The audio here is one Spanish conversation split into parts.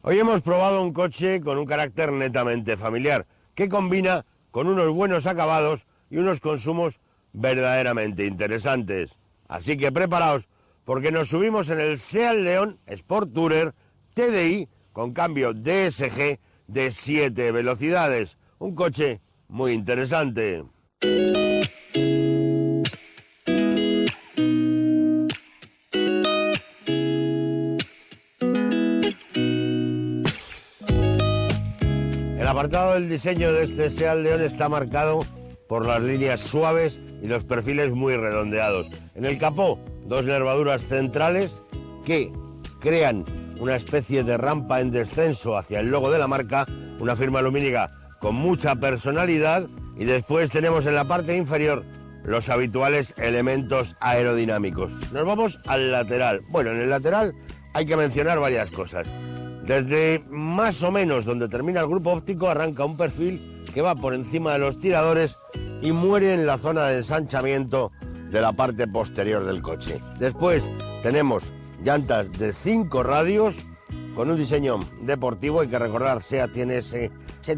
Hoy hemos probado un coche con un carácter netamente familiar, que combina con unos buenos acabados y unos consumos verdaderamente interesantes. Así que preparaos, porque nos subimos en el Seat León Sport Tourer TDI con cambio DSG de 7 velocidades. Un coche muy interesante. El apartado del diseño de este Seat León está marcado por las líneas suaves y los perfiles muy redondeados. En el capó, dos nervaduras centrales que crean una especie de rampa en descenso hacia el logo de la marca, una firma lumínica con mucha personalidad, y después tenemos en la parte inferior los habituales elementos aerodinámicos. Nos vamos al lateral. Bueno, en el lateral hay que mencionar varias cosas. Desde más o menos donde termina el grupo óptico arranca un perfil que va por encima de los tiradores y muere en la zona de ensanchamiento de la parte posterior del coche. Después tenemos llantas de 5 radios con un diseño deportivo. Hay que recordar, SEAT tiene ese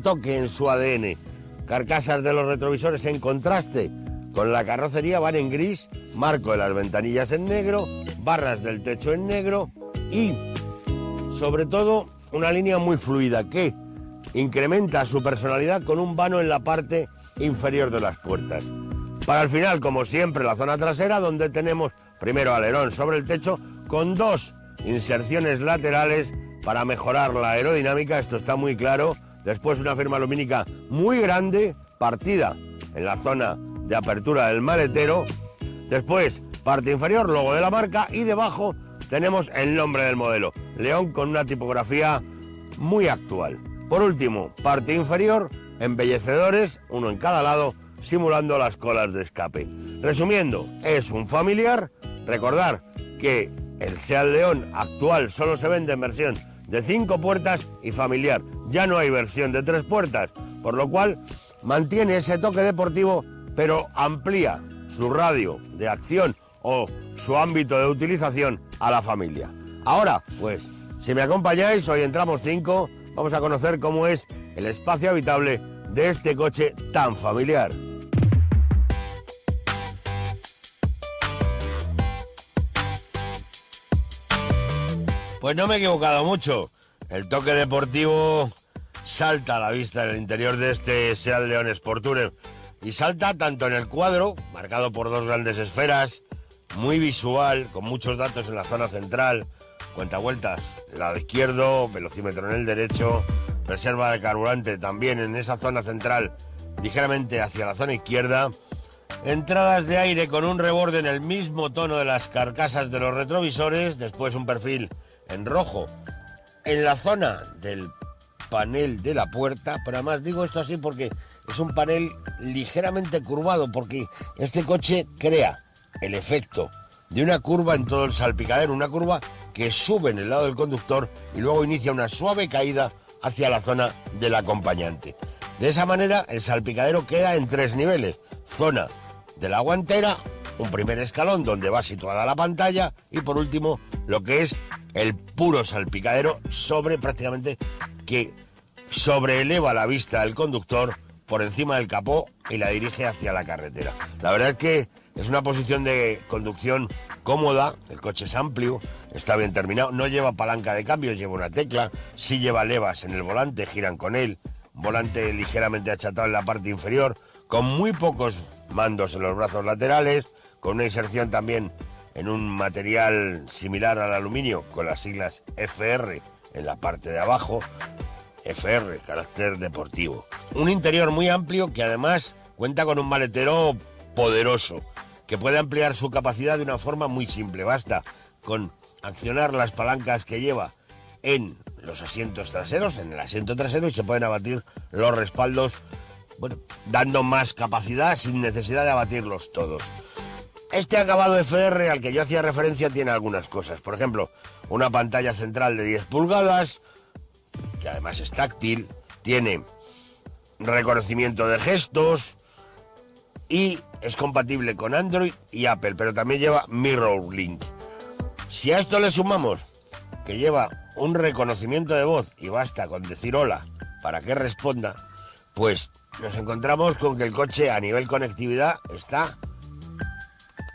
toque en su ADN. Carcasas de los retrovisores en contraste con la carrocería van en gris, marco de las ventanillas en negro, barras del techo en negro y sobre todo una línea muy fluida que incrementa su personalidad con un vano en la parte inferior de las puertas. Para el final, como siempre, la zona trasera, donde tenemos primero alerón sobre el techo con 2 inserciones laterales para mejorar la aerodinámica, esto está muy claro. Después una firma lumínica muy grande, partida en la zona de apertura del maletero. Después, parte inferior, logo de la marca, y debajo tenemos el nombre del modelo, León, con una tipografía muy actual. Por último, parte inferior, embellecedores, uno en cada lado, simulando las colas de escape. Resumiendo, es un familiar. Recordar que el Seat León actual solo se vende en versión de 5 puertas y familiar. Ya no hay versión de 3 puertas, por lo cual mantiene ese toque deportivo, pero amplía su radio de acción o su ámbito de utilización a la familia. Ahora, pues, si me acompañáis, hoy entramos 5, vamos a conocer cómo es el espacio habitable de este coche tan familiar. Pues no me he equivocado mucho. El toque deportivo salta a la vista en el interior de este Seat León Sport Tourer. Y salta tanto en el cuadro, marcado por 2 grandes esferas, muy visual, con muchos datos en la zona central, cuentavueltas del lado izquierdo, velocímetro en el derecho, reserva de carburante también en esa zona central, ligeramente hacia la zona izquierda, entradas de aire con un reborde en el mismo tono de las carcasas de los retrovisores, después un perfil en rojo en la zona del panel de la puerta, pero además digo esto así porque es un panel ligeramente curvado, porque este coche crea el efecto de una curva en todo el salpicadero, una curva que sube en el lado del conductor y luego inicia una suave caída hacia la zona del acompañante. De esa manera el salpicadero queda en 3 niveles: zona de la guantera, un primer escalón donde va situada la pantalla y por último lo que es el puro salpicadero prácticamente que sobreeleva la vista del conductor por encima del capó y la dirige hacia la carretera. La verdad es que es una posición de conducción cómoda, el coche es amplio, está bien terminado, no lleva palanca de cambio, lleva una tecla, sí lleva levas en el volante, giran con él, volante ligeramente achatado en la parte inferior, con muy pocos mandos en los brazos laterales, con una inserción también en un material similar al aluminio, con las siglas FR en la parte de abajo, FR, carácter deportivo. Un interior muy amplio que además cuenta con un maletero poderoso, que puede ampliar su capacidad de una forma muy simple. Basta con accionar las palancas que lleva en los asientos traseros, en el asiento trasero, y se pueden abatir los respaldos, bueno, dando más capacidad sin necesidad de abatirlos todos. Este acabado FR al que yo hacía referencia tiene algunas cosas. Por ejemplo, una pantalla central de 10 pulgadas, que además es táctil, tiene reconocimiento de gestos y es compatible con Android y Apple, pero también lleva MirrorLink. Si a esto le sumamos que lleva un reconocimiento de voz y basta con decir hola para que responda, pues nos encontramos con que el coche a nivel conectividad está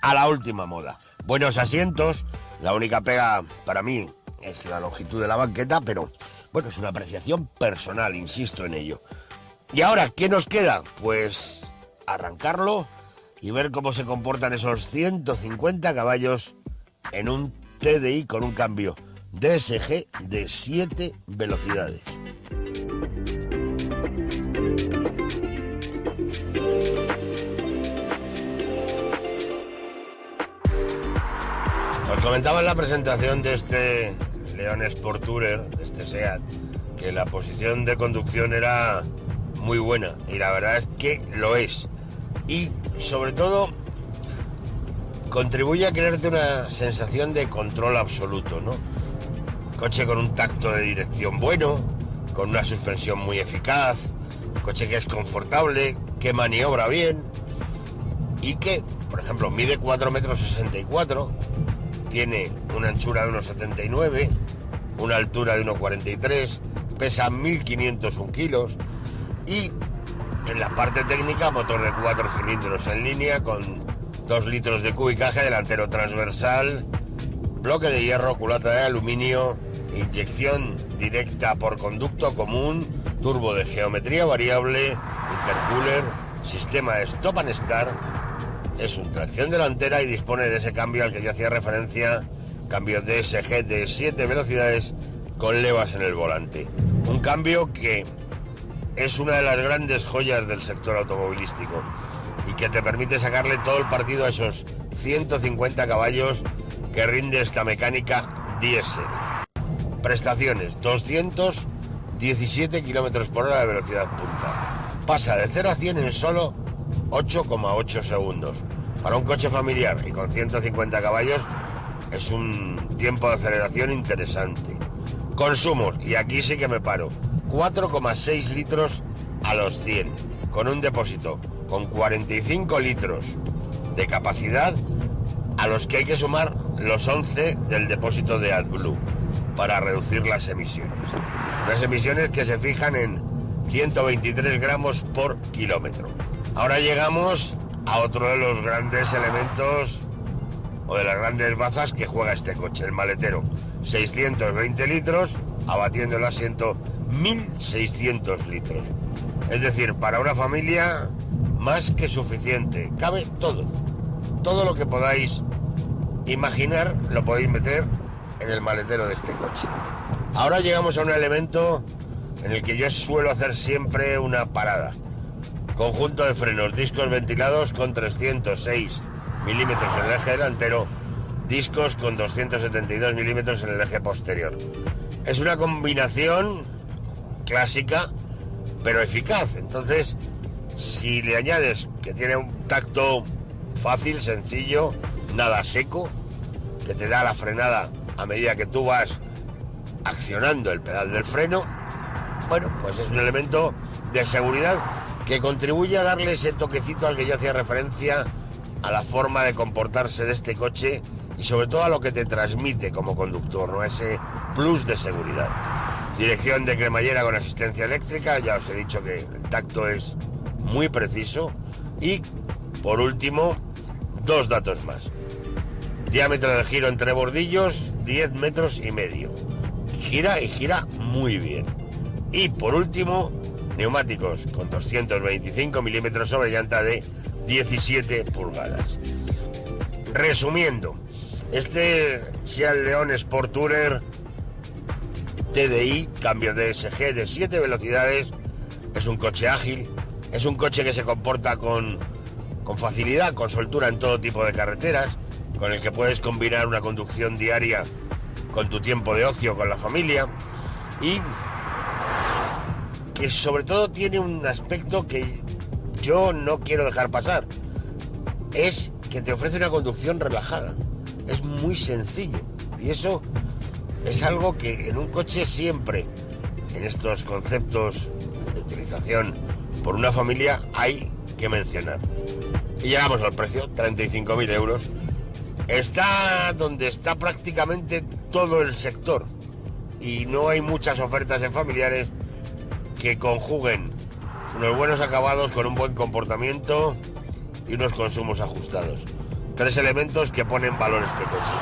a la última moda. Buenos asientos, la única pega para mí es la longitud de la banqueta, pero bueno, es una apreciación personal, insisto en ello. Y ahora, ¿qué nos queda? Pues arrancarlo y ver cómo se comportan esos 150 caballos en un TDI con un cambio DSG de 7 velocidades. Os comentaba en la presentación de este León Sport Tourer, de este SEAT, que la posición de conducción era muy buena, y la verdad es que lo es. Y sobre todo contribuye a crearte una sensación de control absoluto, ¿no? Coche con un tacto de dirección bueno, con una suspensión muy eficaz, coche que es confortable, que maniobra bien y que, por ejemplo, mide 4,64 m, tiene una anchura de 1,79, una altura de 1,43, pesa 1.501 kilos y en la parte técnica, motor de 4 cilindros en línea con 2 litros de cubicaje, delantero transversal, bloque de hierro, culata de aluminio, inyección directa por conducto común, turbo de geometría variable, intercooler, sistema de stop and start, es un tracción delantera y dispone de ese cambio al que yo hacía referencia, cambio DSG de 7 velocidades con levas en el volante. Un cambio que es una de las grandes joyas del sector automovilístico y que te permite sacarle todo el partido a esos 150 caballos que rinde esta mecánica diésel. Prestaciones, 217 km por hora de velocidad punta. Pasa de 0 a 100 en solo 8,8 segundos. Para un coche familiar y con 150 caballos es un tiempo de aceleración interesante. Consumos, y aquí sí que me paro, 4,6 litros a los 100, con un depósito con 45 litros de capacidad, a los que hay que sumar los 11 del depósito de AdBlue para reducir las emisiones. Unas emisiones que se fijan en 123 gramos por kilómetro. Ahora llegamos a otro de los grandes elementos o de las grandes bazas que juega este coche, el maletero. 620 litros, abatiendo el asiento 1.600 litros. Es decir, para una familia más que suficiente. Cabe todo. Todo lo que podáis imaginar lo podéis meter en el maletero de este coche. Ahora llegamos a un elemento en el que yo suelo hacer siempre una parada. Conjunto de frenos, discos ventilados con 306 milímetros en el eje delantero, discos con 272 milímetros en el eje posterior. Es una combinación clásica, pero eficaz. Entonces, si le añades que tiene un tacto fácil, sencillo, nada seco, que te da la frenada a medida que tú vas accionando el pedal del freno, bueno, pues es un elemento de seguridad que contribuye a darle ese toquecito al que yo hacía referencia, a la forma de comportarse de este coche y sobre todo a lo que te transmite como conductor, ¿no? Ese plus de seguridad. Dirección de cremallera con asistencia eléctrica, ya os he dicho que el tacto es muy preciso. Y por último, dos datos más. Diámetro de giro entre bordillos, 10 metros y medio. Gira y gira muy bien. Y por último, neumáticos con 225 milímetros sobre llanta de 17 pulgadas. Resumiendo, este Seat León Sport Tourer TDI, cambio DSG de 7 velocidades, es un coche ágil, es un coche que se comporta con facilidad, con soltura en todo tipo de carreteras, con el que puedes combinar una conducción diaria con tu tiempo de ocio, con la familia, y que sobre todo tiene un aspecto que yo no quiero dejar pasar, es que te ofrece una conducción relajada. Es muy sencillo y eso es algo que en un coche siempre, en estos conceptos de utilización por una familia, hay que mencionar. Y llegamos al precio, 35.000 euros. Está donde está prácticamente todo el sector, y no hay muchas ofertas en familiares que conjuguen unos buenos acabados con un buen comportamiento y unos consumos ajustados. 3 elementos que ponen valor este coche.